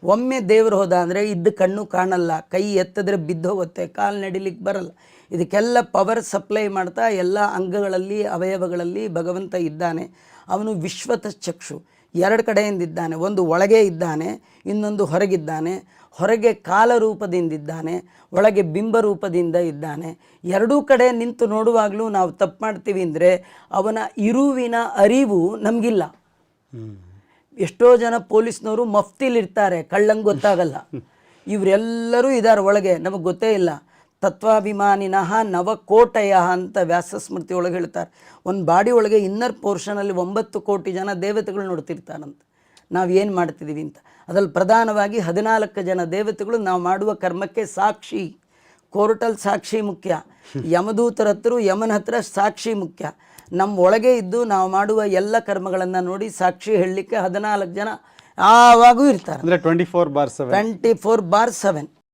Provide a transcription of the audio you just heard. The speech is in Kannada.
ಒಮ್ಮೆ ದೇವರು ಹೋದ ಅಂದರೆ ಇದ್ದ ಕಣ್ಣು ಕಾಣಲ್ಲ, ಕೈ ಎತ್ತಿದ್ರೆ ಬಿದ್ದು ಹೋಗುತ್ತೆ, ಕಾಲು ನಡಿಲಿಕ್ಕೆ ಬರಲ್ಲ. ಇದಕ್ಕೆಲ್ಲ ಪವರ್ ಸಪ್ಲೈ ಮಾಡ್ತಾ ಎಲ್ಲ ಅಂಗಗಳಲ್ಲಿ ಅವಯವಗಳಲ್ಲಿ ಭಗವಂತ ಇದ್ದಾನೆ. ಅವನು ವಿಶ್ವತ ಚಕ್ಷು, ಎರಡು ಕಡೆಯಿಂದ ಇದ್ದಾನೆ. ಒಂದು ಒಳಗೆ ಇದ್ದಾನೆ, ಇನ್ನೊಂದು ಹೊರಗಿದ್ದಾನೆ. ಹೊರಗೆ ಕಾಲ ರೂಪದಿಂದಿದ್ದಾನೆ, ಒಳಗೆ ಬಿಂಬ ರೂಪದಿಂದ ಇದ್ದಾನೆ. ಎರಡೂ ಕಡೆ ನಿಂತು ನೋಡುವಾಗಲೂ ನಾವು ತಪ್ಪು ಮಾಡ್ತೀವಿ ಅಂದರೆ ಅವನ ಇರುವಿನ ಅರಿವು ನಮಗಿಲ್ಲ. ಎಷ್ಟೋ ಜನ ಪೊಲೀಸ್ನವರು ಮಫ್ತಿಲಿರ್ತಾರೆ, ಕಳ್ಳಂಗೆ ಗೊತ್ತಾಗಲ್ಲ. ಇವರೆಲ್ಲರೂ ಇದ್ದಾರೆ ಒಳಗೆ, ನಮಗೆ ಗೊತ್ತೇ ಇಲ್ಲ. ತತ್ವಾಭಿಮಾನಿನಃ ನವಕೋಟಯ ಅಂತ ವ್ಯಾಸಸ್ಮೃತಿ ಒಳಗೆ ಹೇಳ್ತಾರೆ. ಒಂದು ಬಾಡಿ ಒಳಗೆ ಇನ್ನರ್ ಪೋರ್ಷನಲ್ಲಿ 9 ಕೋಟಿ ಜನ ದೇವತೆಗಳು ನೋಡ್ತಿರ್ತಾರಂತೆ. ನಾವು ಏನು ಮಾಡ್ತಿದ್ದೀವಿ ಅಂತ. ಅದರಲ್ಲಿ ಪ್ರಧಾನವಾಗಿ 14 ಜನ ದೇವತೆಗಳು ನಾವು ಮಾಡುವ ಕರ್ಮಕ್ಕೆ ಸಾಕ್ಷಿ. ಕೋರ್ಟಲ್ಲಿ ಸಾಕ್ಷಿ ಮುಖ್ಯ, ಯಮದೂತರ ಹತ್ರ ಯಮನ ಹತ್ರ ಸಾಕ್ಷಿ ಮುಖ್ಯ. ನಮ್ಮ ಒಳಗೆ ಇದ್ದು ನಾವು ಮಾಡುವ ಎಲ್ಲ ಕರ್ಮಗಳನ್ನು ನೋಡಿ ಸಾಕ್ಷಿ ಹೇಳಲಿಕ್ಕೆ 14 ಜನ ಆವಾಗೂ ಇರ್ತಾರೆ. 24/7